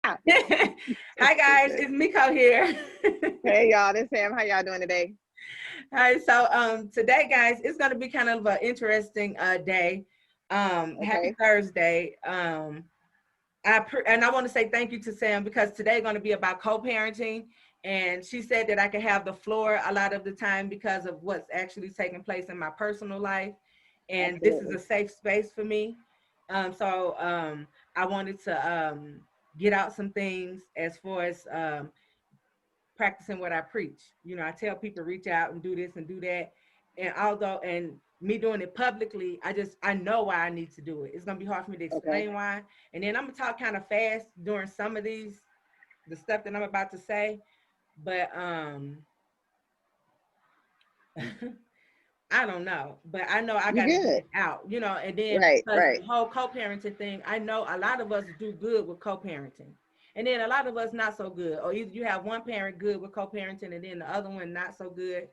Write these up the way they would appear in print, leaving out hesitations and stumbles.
Hi guys, it's Niko here. Hey y'all, this Sam. How y'all doing today? Hi, so today guys, it's gonna be kind of an interesting day. Happy Okay. Thursday. And I want to say thank you to Sam because today going to be about co-parenting, and she said that I can have the floor a lot of the time because of what's actually taking place in my personal life, and this is Absolutely. a safe space for me. So I wanted to get out some things as far as practicing what I preach. You know, I tell people reach out and do this and do that. And me doing it publicly, I know why I need to do it. It's gonna be hard for me to Okay. explain why. And then I'm gonna talk kind of fast during some of the stuff that I'm about to say. But I don't know. But I know I You gotta get good? it out, you know, and then Right, because right. the whole co-parenting thing, I know a lot of us do good with co-parenting. And then a lot of us not so good. Or either you have one parent good with co-parenting and then the other one not so good.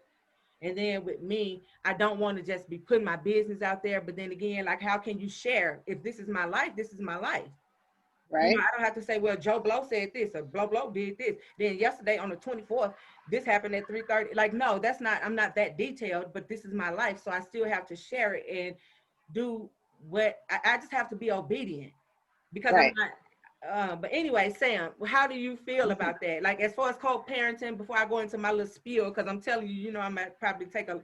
And then with me, I don't want to just be putting my business out there. But then again, like, how can you share? If this is my life, this is my life. You know, Right. I don't have to say, well, Joe Blow said this or Blow did this. Then yesterday on the 24th, this happened at 3:30. Like, no, that's not, I'm not that detailed, but this is my life. So I still have to share it and do what I just have to be obedient because I'm Right. not. But anyway, Sam, how do you feel about that? Like, as far as co-parenting, before I go into my little spiel, because I'm telling you, you know, I might probably take up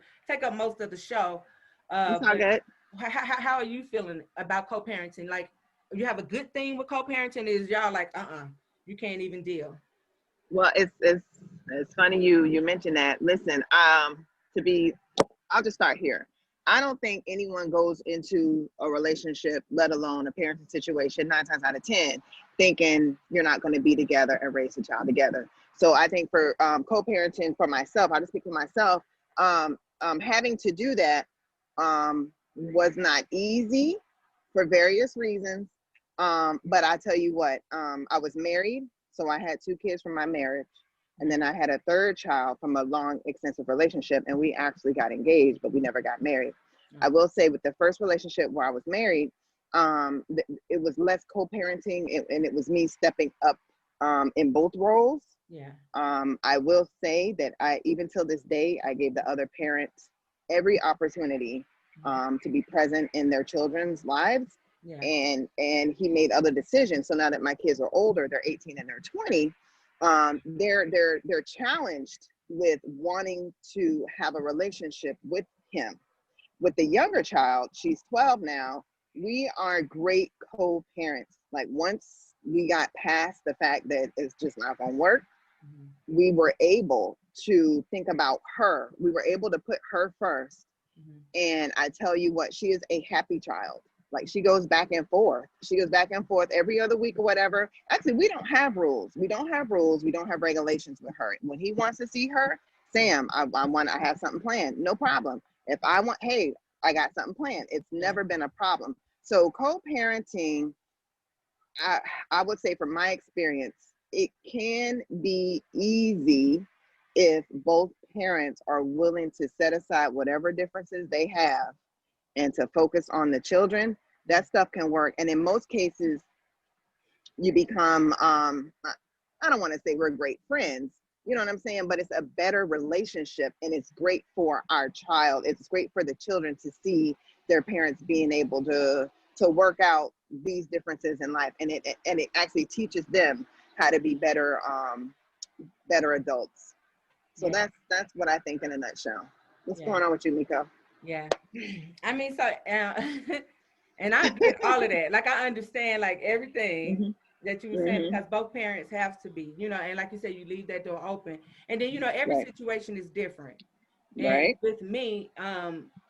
most of the show. It's all But good. how are you feeling about co-parenting? Like, you have a good thing with co-parenting? Is y'all like, you can't even deal? Well, it's funny you mentioned that. Listen, to be, I'll just start here. I don't think anyone goes into a relationship, let alone a parenting situation, 9 times out of 10, thinking you're not going to be together and raise a child together. So I think for co-parenting for myself, I'll just speak for myself. Having to do that was not easy for various reasons. But I tell you what, I was married, so I had 2 kids from my marriage. And then I had a third child from a long, extensive relationship, and we actually got engaged, but we never got married. I will say with the first relationship where I was married, it was less co-parenting, and it was me stepping up in both roles. Yeah. I will say that even till this day, I gave the other parents every opportunity to be present in their children's lives. Yeah. And he made other decisions. So now that my kids are older, they're 18 and they're 20, they're challenged with wanting to have a relationship with him. With the younger child, she's 12 now. We are great co-parents. Like, once we got past the fact that it's just not gonna work, we were able to think about her. We were able to put her first. And I tell you what, she is a happy child. Like, she goes back and forth. She goes back and forth every other week or whatever. Actually, we don't have rules. We don't have rules. We don't have regulations with her. When he wants to see her, Sam, I have something planned. No problem. If I want, hey, I got something planned. It's never been a problem. So co-parenting, I would say from my experience, it can be easy if both parents are willing to set aside whatever differences they have and to focus on the children. That stuff can work. And in most cases, you become, I don't want to say we're great friends, you know what I'm saying? But it's a better relationship, and it's great for our child. It's great for the children to see their parents being able to work out these differences in life. And it actually teaches them how to be better adults. So Yeah. that's what I think in a nutshell. What's Yeah. going on with you, Niko? Yeah. I mean, so, and I get all of that. Like, I understand like everything Mm-hmm. that you were saying Mm-hmm. because both parents have to be, you know, and like you said, you leave that door open. And then, you know, every Right. situation is different. And Right. with me,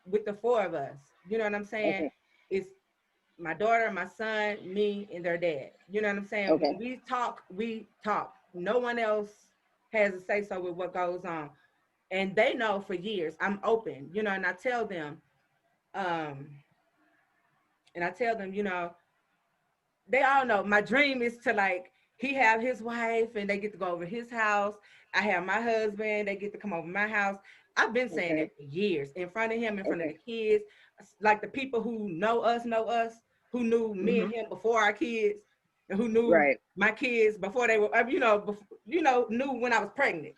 with the four of us, you know what I'm saying? Okay. It's my daughter, my son, me, and their dad. You know what I'm saying? When Okay. we talk, we talk. No one else has a say so with what goes on. And they know for years I'm open, you know, um, and I tell them, you know, they all know my dream is to, like, he have his wife and they get to go over his house. I have my husband, they get to come over my house. I've been saying Okay. that for years, in front of him, in front of Okay. the kids. Like, the people who know us, who knew me Mm-hmm. and him before our kids. who knew my kids before they were, knew when I was pregnant,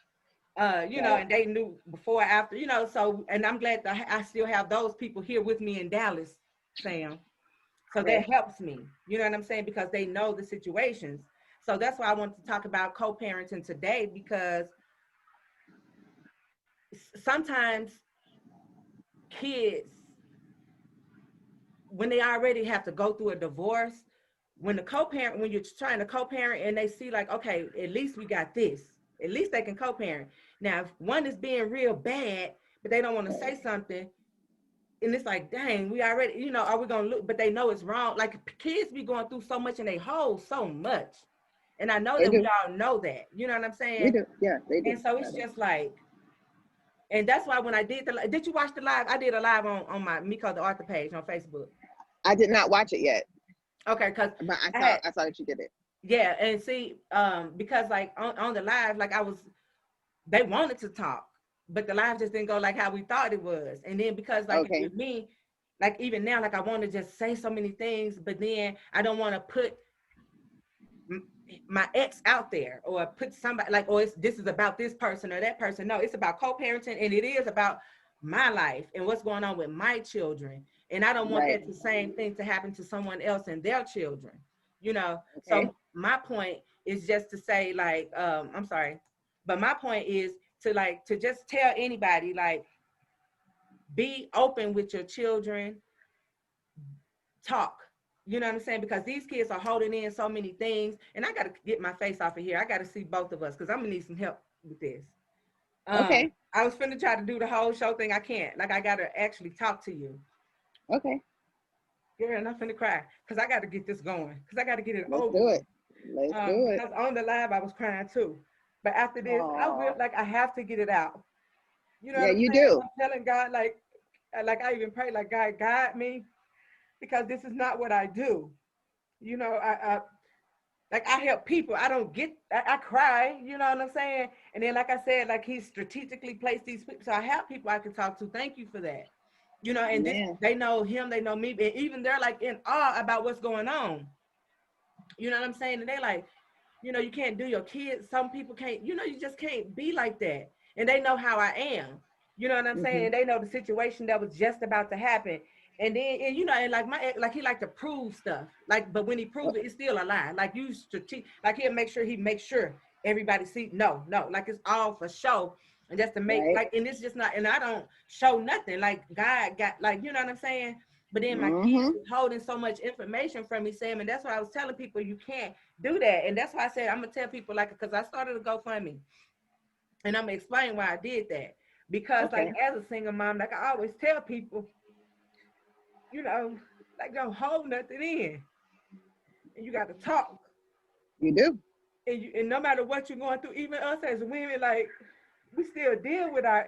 and they knew before, after, so, and I'm glad that I still have those people here with me in Dallas, Sam. So that helps me, you know what I'm saying? Because they know the situations. So that's why I want to talk about co-parenting today, because sometimes kids, when they already have to go through a divorce, when you're trying to co-parent and they see like, okay, at least we got this, at least they can co-parent. Now, if one is being real bad, but they don't want to say something, and it's like, dang, we already, are we gonna look? But they know it's wrong. Like, kids be going through so much and they hold so much, and I know that we all know that. You know what I'm saying? We do, yeah, they do. And so it's just like, and that's why when I did did you watch the live? I did a live on my Niko the author page on Facebook. I did not watch it yet. Okay, because but I saw that you did it. Yeah, and see, because like on the live, like they wanted to talk, but the live just didn't go like how we thought it was. And then because like with me, like even now, like I want to just say so many things, but then I don't want to put my ex out there or put somebody like, oh, this is about this person or that person. No, it's about co-parenting, and it is about my life and what's going on with my children. And I don't want that the same thing to happen to someone else and their children, So my point is just to say, like, I'm sorry, but my point is to just tell anybody, like, be open with your children, talk. You know what I'm saying? Because these kids are holding in so many things, and I got to get my face off of here. I got to see both of us because I'm gonna need some help with this. I was finna try to do the whole show thing. I can't. Like, I got to actually talk to you. Okay. Girl, and I'm finna cry because I got to get this going because I got to get it over. Let's do it. Because on the live I was crying too, but after this, I have to get it out. You know? Yeah, what I'm saying? I'm telling God, like I even pray, like, God, guide me, because this is not what I do. I help people. I cry, you know what I'm saying? And then, like I said, like, He strategically placed these people. So I have people I can talk to. Thank you for that. And they know Him, they know me. And even they're like in awe about what's going on. You know what I'm saying? And they like, you can't do your kids. Some people can't, you just can't be like that. And they know how I am. You know what I'm saying? And they know the situation that was just about to happen. And then, and like my ex, like, he like to prove stuff. Like, but when he proves it, it's still a lie. Like, you strategic, like, he makes sure everybody see. No, like, it's all for show. And just to make like, and it's just not, and I don't show nothing. Like, God got, like, you know what I'm saying? But then my kids is holding so much information from me, Sam, and that's why I was telling people you can't do that. And that's why I said I'm gonna tell people, like, because I started a GoFundMe, and I'm gonna explain why I did that. Because like, as a single mom, like, I always tell people, like, don't hold nothing in, and you got to talk. You do. And no matter what you're going through, even us as women, like, we still deal with our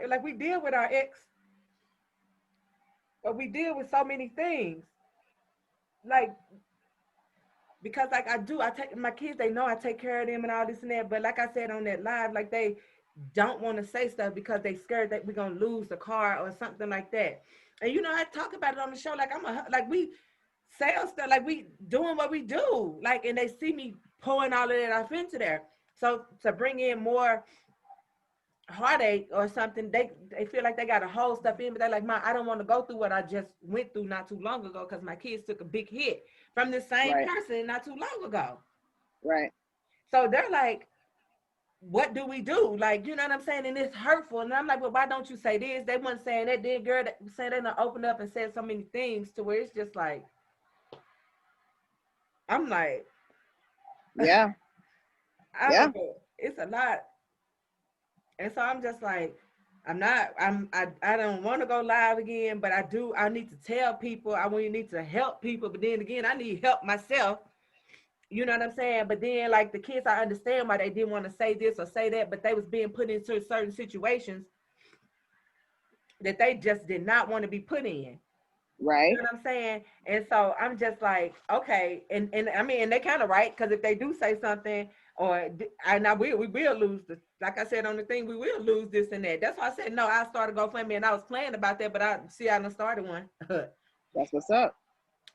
ex, but we deal with so many things. Like, because like I take my kids, they know I take care of them and all this and that. But like I said on that live, like, they don't want to say stuff because they scared that we're gonna lose the car or something like that. And I talk about it on the show, like we sell stuff, like we doing what we do, like, and they see me pouring all of that off into there. So to bring in more heartache or something, they feel like they got to hold stuff in, but they're like, Mom, I don't want to go through what I just went through not too long ago, because my kids took a big hit from the same person not too long ago. Right. So they're like, what do we do? Like, you know what I'm saying? And it's hurtful. And I'm like, well, why don't you say this? They weren't saying that. Then girl saying they done opened up and said so many things to where it's just like, I'm like, yeah. It's a lot. And so I'm just like, I don't want to go live again, but I need to tell people, I really need to help people. But then again, I need help myself. You know what I'm saying? But then, like, the kids, I understand why they didn't want to say this or say that, but they was being put into certain situations that they just did not want to be put in. Right. You know what I'm saying? And so I'm just like, okay. And I mean, and they kind of right, because if they do say something, we will lose this. Like I said on the thing, we will lose this and that. That's why I said, no, I started GoFundMe, and I was playing about that, but I done started one. That's what's up.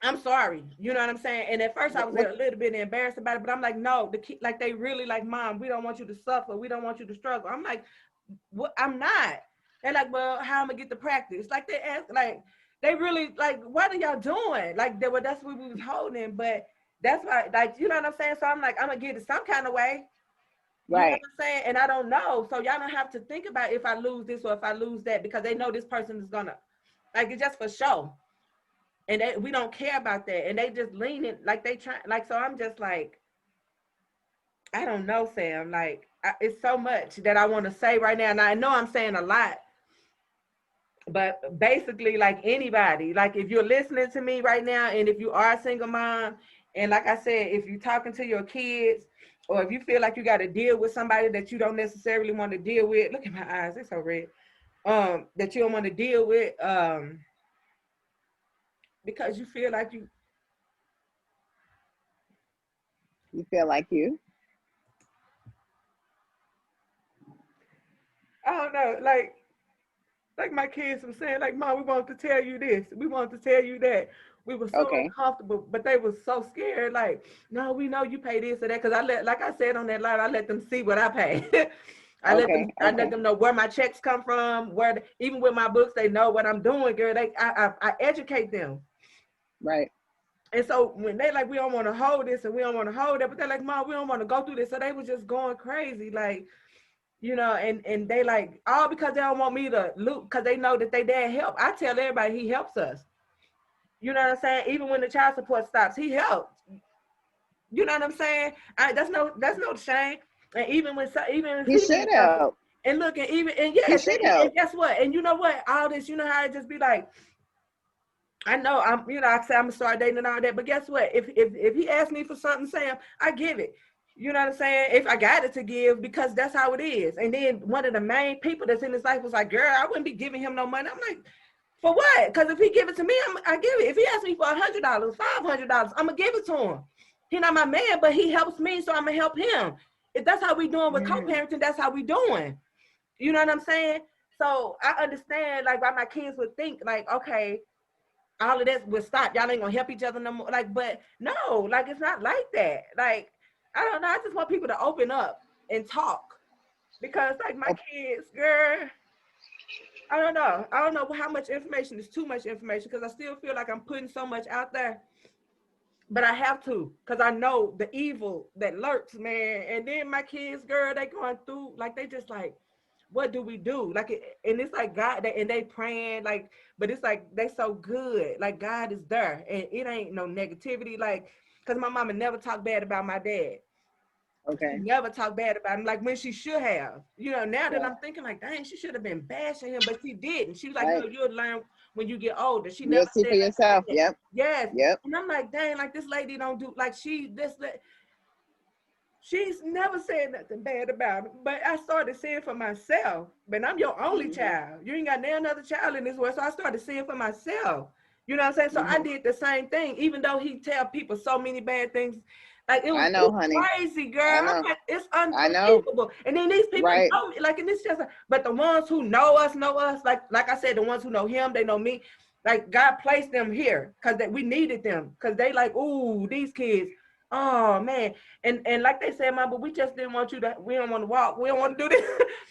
I'm sorry. You know what I'm saying? And at first I was What? a little bit embarrassed about it, but I'm like, no, the kid, like they really like, Mom, we don't want you to suffer. We don't want you to struggle. I'm like, what? I'm not. They're like, well, how am I get to practice? Like they ask, like they really like, what are y'all doing? Like they were, that's what we was holding, but that's why, like, you know what I'm saying? So I'm like, I'm gonna get it some kind of way. You know what Right. I'm saying? And I don't know. So y'all don't have to think about if I lose this or if I lose that, because they know this person is gonna, like, it's just for show. And we don't care about that. And they just lean it like they try, like, so I'm just like, I don't know, Sam. Like, it's so much that I want to say right now. And I know I'm saying a lot, but basically, like anybody, like if you're listening to me right now, and if you are a single mom, and like I said, if you're talking to your kids, or if you feel like you got to deal with somebody that you don't necessarily want to deal with, look at my eyes, they're so red. That you don't want to deal with, because you feel like You feel like you. I don't know, like my kids were saying, like, Mom, we want to tell you this, we want to tell you that. We were so Okay. uncomfortable, but they were so scared. Like, no, we know you pay this or that, because like I said on that line, I let them see what I pay. I Okay. let them know where my checks come from, even with my books, they know what I'm doing, girl. I educate them. Right. And so when they like, we don't want to hold this and we don't want to hold that, but they're like, Mom, we don't want to go through this. So they were just going crazy, like, you know, and they like, all because they don't want me to loot, because they know that they dad help. I tell everybody he helps us. You know what I'm saying? Even when the child support stops, he helps. You know what I'm saying? That's no shame. And even if He he should didn't help, help. and look, and He yes, should and help. guess what? And you know what? All this, you know how it just be like, I know I say I'm gonna start dating and all that, but guess what? If he asks me for something, Sam, I give it. You know what I'm saying? If I got it to give, because that's how it is. And then one of the main people that's in his life was like, girl, I wouldn't be giving him no money. I'm like, for what? Because if he give it to me, I give it. If he asks me for $100, $500, I'm gonna give it to him. He not my man, but he helps me, so I'm gonna help him. If that's how we doing with Mm. co-parenting, that's how we doing. You know what I'm saying? So I understand like why my kids would think like, okay, all of this will stop. Y'all ain't gonna help each other no more. Like, but no, like it's not like that. Like, I don't know. I just want people to open up and talk, because like my kids, girl, I don't know. I don't know how much information is too much information, because I still feel like I'm putting so much out there. But I have to, because I know the evil that lurks, man. And then my kids, girl, they going through, like, they just like, what do we do? Like, and it's like God, and they praying, like, but it's like, they so good. Like, God is there. And it ain't no negativity. Like, because my mama never talked bad about my dad. She Okay. never talked bad about him, like when she should have. You know, now that Yeah. I'm thinking, like, dang, she should have been bashing him, but she didn't. She was like, no, Right. you'll learn when you get older. She You'll never see said for nothing like yourself. that. Yep. Yes. Yep. And I'm like, dang, like this lady don't do, like she's never said nothing bad about him. But I started seeing for myself. But I'm your only Mm-hmm. child. You ain't got no other child in this world. So I started seeing for myself. You know what I'm saying? So I Mm-hmm. did the same thing, even though he tell people so many bad things. Like I it know, was honey. crazy, I girl. I'm know. like, it's I know. unbelievable. And then these people Right. know me, like, and it's just, but the ones who know us, like I said, the ones who know him, they know me. Like God placed them here because we needed them, because they like, ooh, these kids. Oh man, and like they said, Mom, but we just didn't want you to. We don't want to walk. We don't want to do this.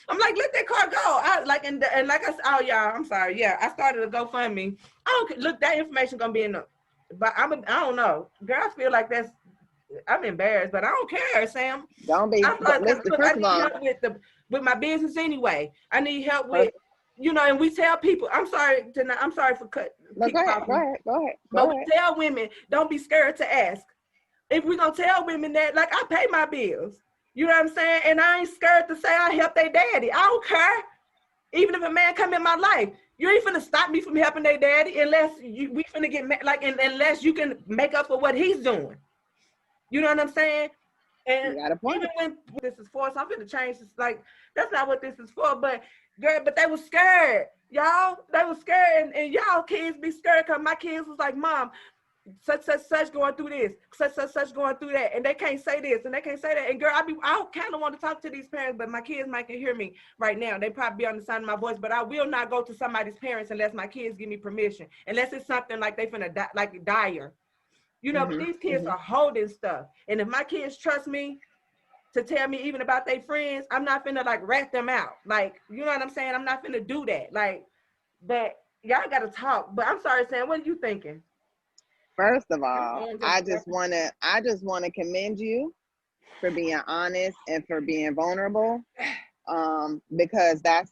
I'm like, let that car go. I like, and like I said, oh y'all, I'm sorry. Yeah, I started a GoFundMe. I don't look. That information gonna be in the. But I don't know. Girl, I feel like I'm embarrassed, but I don't care, Sam. Don't be. I started because Listen. look, I First of need all, help with my business anyway. I need help first. with, and we tell people. I'm sorry for No, go keep ahead. Go talking, ahead. Go ahead. but Go we ahead. tell women, don't be scared to ask. If we're gonna tell women that, like, I pay my bills, you know what I'm saying, and I ain't scared to say I help their daddy. I don't care. Even if a man come in my life, you ain't finna stop me from helping their daddy unless we finna get unless you can make up for what he's doing. You know what I'm saying? You And got a even point. when this is for, so I'm gonna change this. Like, that's not what this is for. But girl, but they was scared, y'all. They was scared, and y'all kids be scared because my kids was like, Mom, such going through this, such going through that, and they can't say this and they can't say that. And girl, I kind of want to talk to these parents, but my kids might can hear me right now. They probably be on the sound of my voice, but I will not go to somebody's parents unless my kids give me permission, unless it's something like they finna die, like dire. You know, but these kids are holding stuff. And if my kids trust me to tell me even about their friends, I'm not finna like rat them out. Like, you know what I'm saying? I'm not finna do that. Like, but y'all gotta talk. But I'm sorry, Sam, what are you thinking? First of all, I just wanna commend you for being honest and for being vulnerable. Because that's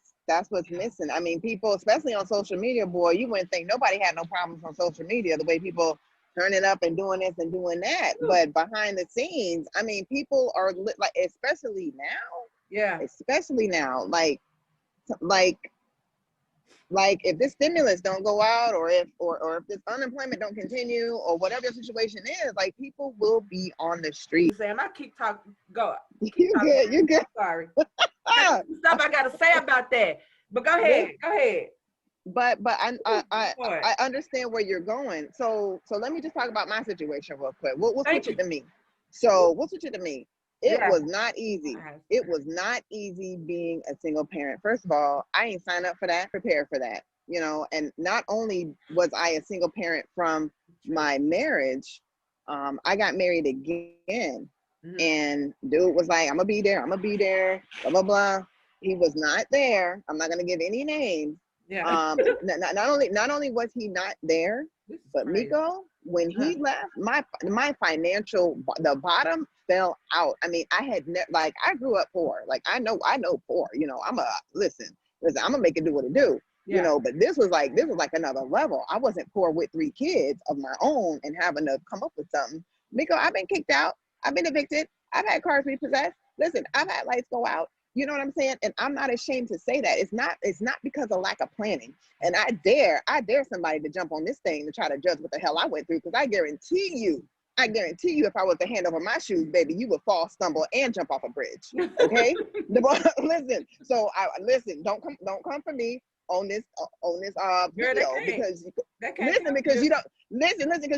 what's missing. I mean, people, especially on social media, boy, you wouldn't think nobody had no problems on social media, the way people turning up and doing this and doing that. But behind the scenes, I mean, people are like, especially now, like if this stimulus don't go out, or if this unemployment don't continue, or whatever the situation is, like people will be on the street. Sam, I keep talking. Go. You're good. Sorry. Stuff I gotta say about that. But go ahead. But I understand where you're going. So let me just talk about my situation real quick. We'll switch it to me. So we'll switch it to me. It was not easy. It was not easy being a single parent. First of all, I ain't signed up for that, prepared for that, you know. And not only was I a single parent from my marriage, I got married again. And dude was like, I'm gonna be there, blah, blah, blah. He was not there. I'm not gonna give any names. Not only was he not there, but Niko, when he left, my financial, the bottom fell out. I mean, I had like, I grew up poor. Like I know poor, you know, listen, I'm gonna make it do what it do, you know, but this was like another level. I wasn't poor with 3 kids of my own and having to come up with something. Niko, I've been kicked out. I've been evicted. I've had cars repossessed. Listen, I've had lights go out. You know what I'm saying? And I'm not ashamed to say that. It's not because of lack of planning. And I dare somebody to jump on this thing to try to judge what the hell I went through, because I guarantee you, if I was to hand over my shoes, baby, you would fall, stumble, and jump off a bridge. Okay? Listen. So don't come for me on this video, because because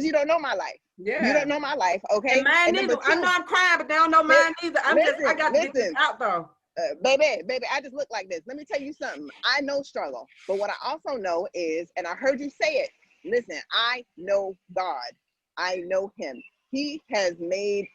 you don't know my life. Yeah. You don't know my life, okay? And mine neither. I know I'm crying, but they don't know mine neither. I got to get this out though. Baby, I just look like this. Let me tell you something. I know struggle, but what I also know is, and I heard you say it, listen, I know God. I know him. He has made,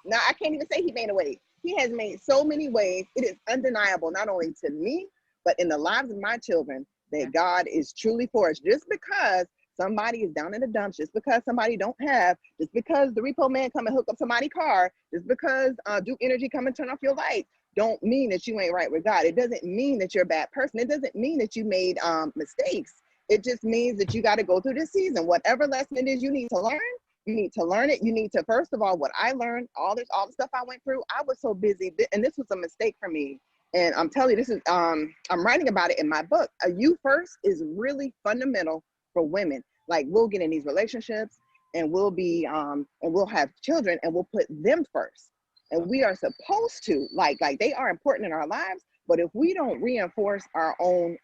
now I can't even say he made a way. He has made so many ways. It is undeniable, not only to me, but in the lives of my children, that God is truly for us. Just because somebody is down in the dumps, just because somebody don't have, just because the repo man come and hook up somebody's car, just because Duke Energy come and turn off your lights, don't mean that you ain't right with God. It doesn't mean that you're a bad person. It doesn't mean that you made mistakes. It just means that you got to go through this season. Whatever lesson it is you need to learn, you need to learn it. You need to, first of all, what I learned, all the stuff I went through, I was so busy, and this was a mistake for me. And I'm telling you, this is, I'm writing about it in my book. A you first is really fundamental for women. Like, we'll get in these relationships and we'll be, and we'll have children and we'll put them first. And we are supposed to, like they are important in our lives, but if we don't reinforce our own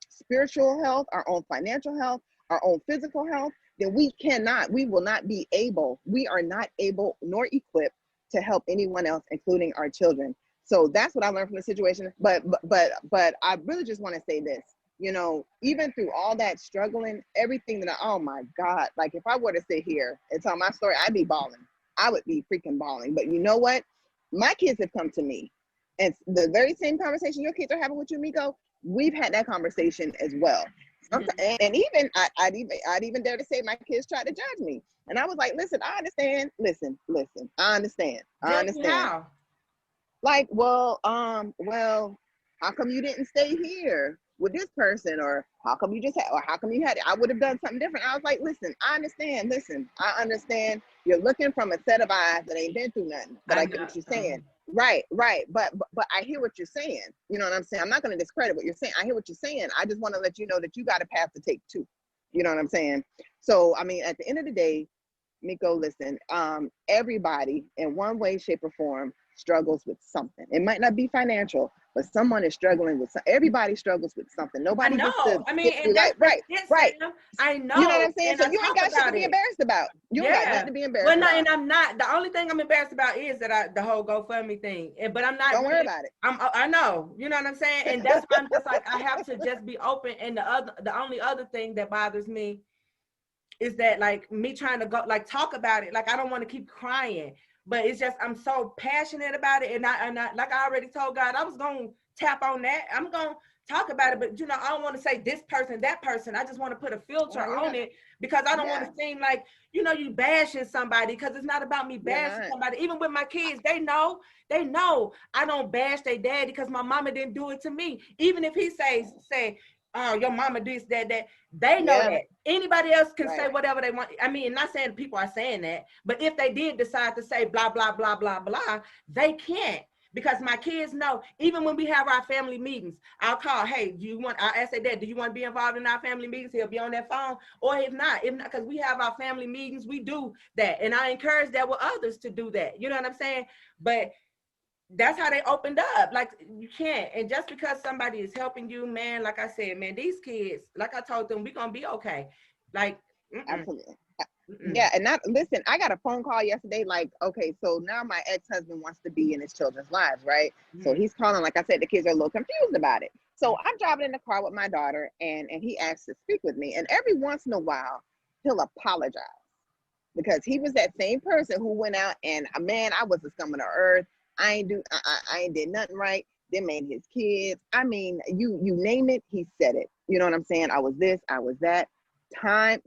spiritual health, our own financial health, our own physical health, then we are not able nor equipped to help anyone else, including our children. So that's what I learned from the situation. But I really just want to say this, you know, even through all that struggling, everything that oh my God, like if I were to sit here and tell my story, I'd be bawling. I would be freaking bawling. But you know what? My kids have come to me, and the very same conversation your kids are having with you, Niko, we've had that conversation as well. And even I'd even dare to say my kids tried to judge me, and I was like, listen, I understand. Listen, I understand. How? Like, well, how come you didn't stay here with this person, or how come you had it? I would have done something different. I was like, listen, I understand. I understand. You're looking from a set of eyes that ain't been through nothing, but I get what you're saying. Right. But I hear what you're saying. You know what I'm saying? I'm not going to discredit what you're saying. I hear what you're saying. I just want to let you know that you got a path to take too. You know what I'm saying? So, I mean, at the end of the day, Niko, listen, everybody in one way, shape, or form struggles with something. It might not be financial, but someone is struggling with everybody struggles with something. Nobody gets to right. I know. You know what I'm saying? So you ain't got shit to be embarrassed about. You ain't got nothing to be embarrassed about. And I'm not. The only thing I'm embarrassed about is that the whole GoFundMe thing. But I'm not. Don't worry about it. I know. You know what I'm saying? And that's why I'm just like, I have to just be open. And the only other thing that bothers me is that like me trying to go like talk about it. Like I don't want to keep crying, but it's just I'm so passionate about it, and I like I already told God I was gonna tap on that. I'm gonna talk about it, but I don't want to say this person, that person. I just want to put a filter on it because I don't want to seem like you bashing somebody, because it's not about me bashing somebody. Even with my kids, they know I don't bash their daddy because my mama didn't do it to me. Even if he say, oh, your mama this, that, they know that. Anybody else can say whatever they want. I mean, not saying people are saying that, but if they did decide to say blah, blah, blah, blah, blah, they can't. Because my kids know, even when we have our family meetings, I'll call, hey, I'll ask their dad, do you want to be involved in our family meetings? He'll be on that phone. Or if not, because we have our family meetings, we do that. And I encourage that with others to do that. You know what I'm saying? But that's how they opened up. Like, you can't. And just because somebody is helping you, man, like I said, man, these kids, like I told them, we're going to be okay. Like, absolutely. Yeah, and listen, I got a phone call yesterday, like, okay, so now my ex-husband wants to be in his children's lives, right? So he's calling, like I said, the kids are a little confused about it. So I'm driving in the car with my daughter, and he asked to speak with me. And every once in a while, he'll apologize, because he was that same person who went out and, man, I was the scum of the earth. I ain't did nothing right. They made his kids. I mean, you name it, he said it. You know what I'm saying? I was this, I was that. Time,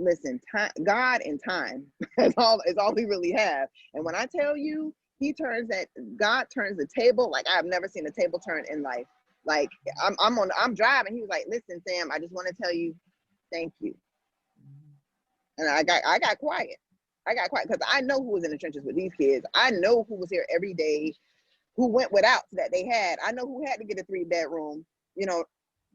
God and time is all we really have. And when I tell you, God turns the table like I've never seen a table turn in life. Like I'm driving. He was like, listen, Sam, I just want to tell you, thank you. And I got quiet. Because I know who was in the trenches with these kids. I know who was here every day, who went without that they had. I know who had to get a 3-bedroom,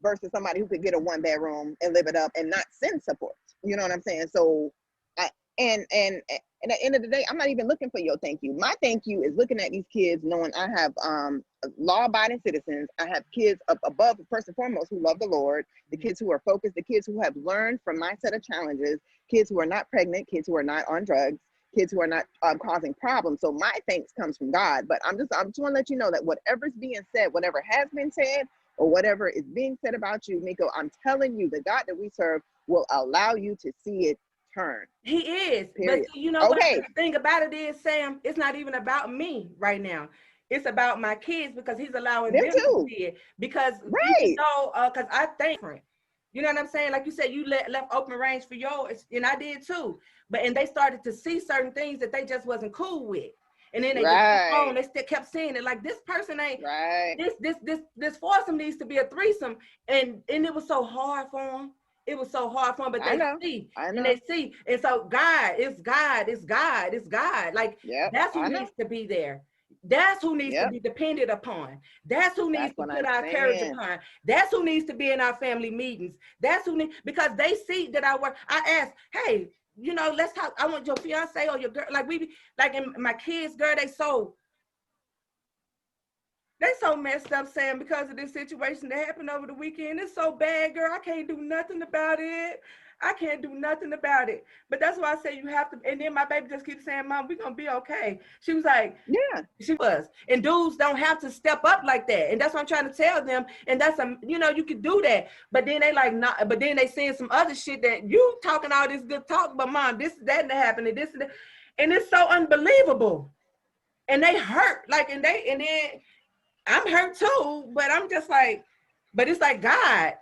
versus somebody who could get a 1-bedroom and live it up and not send support. You know what I'm saying? So and at the end of the day, I'm not even looking for your thank you. My thank you is looking at these kids, knowing I have law-abiding citizens. I have kids up above, first and foremost, who love the Lord, the kids who are focused, the kids who have learned from my set of challenges, kids who are not pregnant, kids who are not on drugs, kids who are not causing problems. So my thanks comes from God. But I'm just want to let you know that whatever's being said, whatever has been said, or whatever is being said about you, Niko, I'm telling you, the God that we serve will allow you to see it turn. He is. Period. But you know what the thing about it is, Sam, it's not even about me right now. It's about my kids, because he's allowing them to see it. Because even though, because I think, you know what I'm saying? Like you said, you left open range for yours, and I did too. And they started to see certain things that they just wasn't cool with. And then they just kept on, they still kept saying it, like, this person ain't this foursome needs to be a threesome. And it was so hard for them. It was so hard for them, but they see. And they see. And so God, it's God. Like, that's who needs to be there. That's who needs to be depended upon. That's who needs to put our courage upon. That's who needs to be in our family meetings. That's who needs, because they see that I work. I ask, hey, let's talk. I want your fiance or your girl. Like in my kids, girl, they so messed up, Sam, because of this situation that happened over the weekend. It's so bad, girl. I can't do nothing about it. But that's why I say you have to. And then my baby just keeps saying, Mom, we're going to be okay. She was like, yeah, she was. And dudes don't have to step up like that. And that's what I'm trying to tell them. And that's, you could do that. But then they like, not, but then they saying some other shit that you talking all this good talk, but Mom, this, that, and that happened, and this, and that. And it's so unbelievable. And they hurt. Like, and then I'm hurt too, but I'm just like, but it's like God.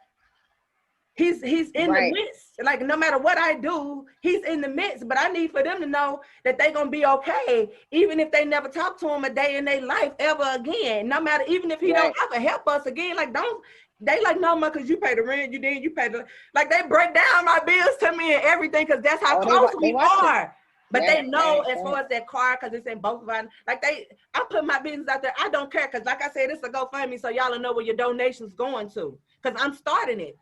He's in the midst. Like, no matter what I do, he's in the midst. But I need for them to know that they're gonna be okay, even if they never talk to him a day in their life ever again. No matter, even if he don't ever help us again. Like, they like, no, ma, because you pay the rent, you pay the, like, they break down my bills to me and everything, because that's how close we are. But they know as far as that car, because it's in both of us. Like, I put my business out there. I don't care, because like I said, it's a GoFundMe, so y'all will know where your donation's going to, because I'm starting it.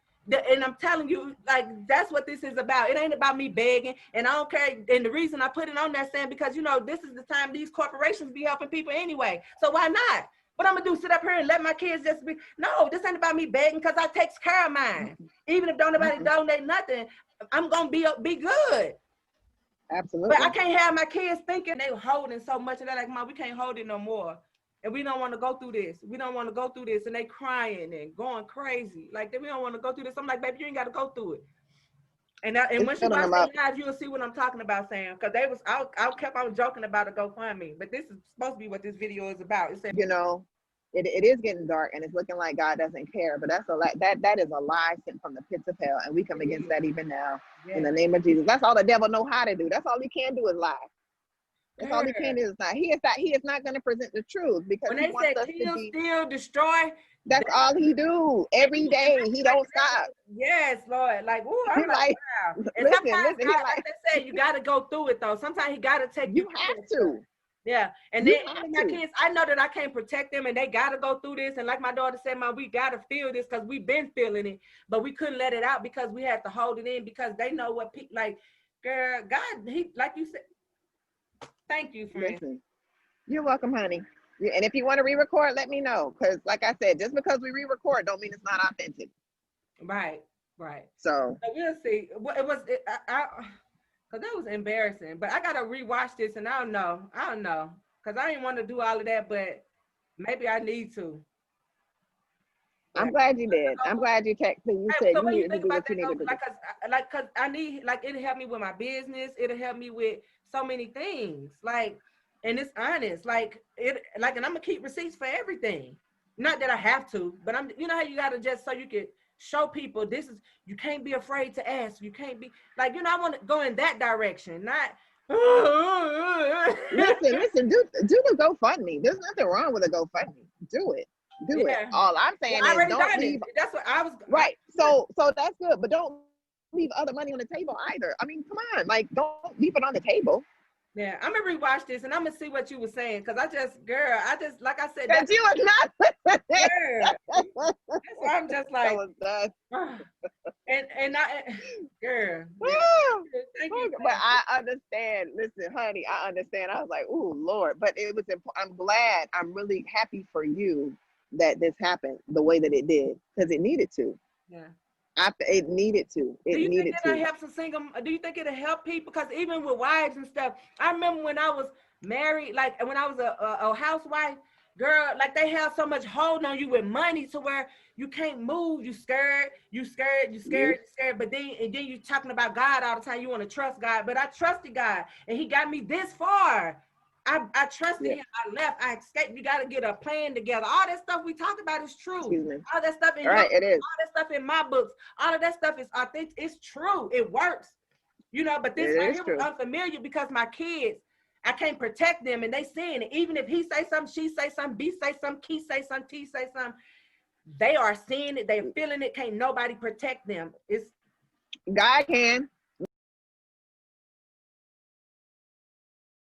And I'm telling you, like, that's what this is about. It ain't about me begging, and I don't care. And the reason I put it on there, Sam, because, this is the time these corporations be helping people anyway. So why not? What I'm gonna do, sit up here and let my kids just be? No, this ain't about me begging, because I takes care of mine. Even if don't nobody donate nothing, I'm gonna be good. Absolutely. But I can't have my kids thinking they holding so much of that. Like, Mom, we can't hold it no more. And we don't want to go through this. We don't want to go through this. And they crying and going crazy. Like, we don't want to go through this. I'm like, baby, you ain't got to go through it. And when she watched the live, you'll see what I'm talking about, Sam. Because I kept on joking about a GoFundMe, but this is supposed to be what this video is about. It said, you know, it is getting dark, and it's looking like God doesn't care. But that's that is a lie sent from the pits of hell, and we come against that even now in the name of Jesus. That's all the devil know how to do. That's all he can do is lie. That's all he can do is lie. He is not going to present the truth because when he they wants said us kill, to be. steal, destroy. That's all he do every day. He don't stop. Yes, Lord. Like, ooh, I'm like, wow. And listen, sometimes, listen, like they said, you got to go through it though. Sometimes he got to take you. You have to. Yeah, and then my kids, I know that I can't protect them, and they gotta go through this. And like my daughter said, "Mom, we gotta feel this because we've been feeling it, but we couldn't let it out because we had to hold it in because they know what people like." Girl, God, He, like you said. Thank you, friend. Listen, you're welcome, honey. And if you want to re-record, let me know. Because, like I said, just because we re-record, don't mean it's not authentic. Right, right. So we'll see. It was. Cause that was embarrassing, but I gotta rewatch this, and I don't know, cause I didn't want to do all of that, but maybe I need to. I'm glad you did. I'm glad you texted. You said you needed to do what you needed to do. Cause I need, like, it'll help me with my business. It'll help me with so many things. Like, and it's honest. Like and I'm gonna keep receipts for everything. Not that I have to, but you know how you gotta just so you can show people this is, you can't be afraid to ask. You can't be like, I want to go in that direction, not. listen, do the GoFundMe. There's nothing wrong with a GoFundMe. Do it. All I'm saying is don't leave. That's what I was right. So that's good, but don't leave other money on the table either. I mean, come on, like don't leave it on the table. Yeah, I'm gonna rewatch this and I'm gonna see what you were saying because I just like I said, that you was not. Girl, I'm just like, and girl. Thank you. But I understand. Listen, honey, I understand. I was like, oh Lord, but it was. I'm glad. I'm really happy for you that this happened the way that it did because it needed to. Yeah. It needed to. Do you think it'll help some single? Do you think it'll help people? Because even with wives and stuff, I remember when I was married, like when I was a housewife, girl, like they have so much hold on you with money to where you can't move. You scared. But then you talking about God all the time. You want to trust God, but I trusted God, and He got me this far. I trusted Him. I left. I escaped. You got to get a plan together. All that stuff we talk about is true. All that stuff in it is. All that stuff in my books. All of that stuff is authentic. It's true. It works. But this right here was unfamiliar because my kids, I can't protect them, and they seeing it. Even if he say something, she say something, B say something, Key say something, T say something, they are seeing it. They're feeling it. Can't nobody protect them. It's God can.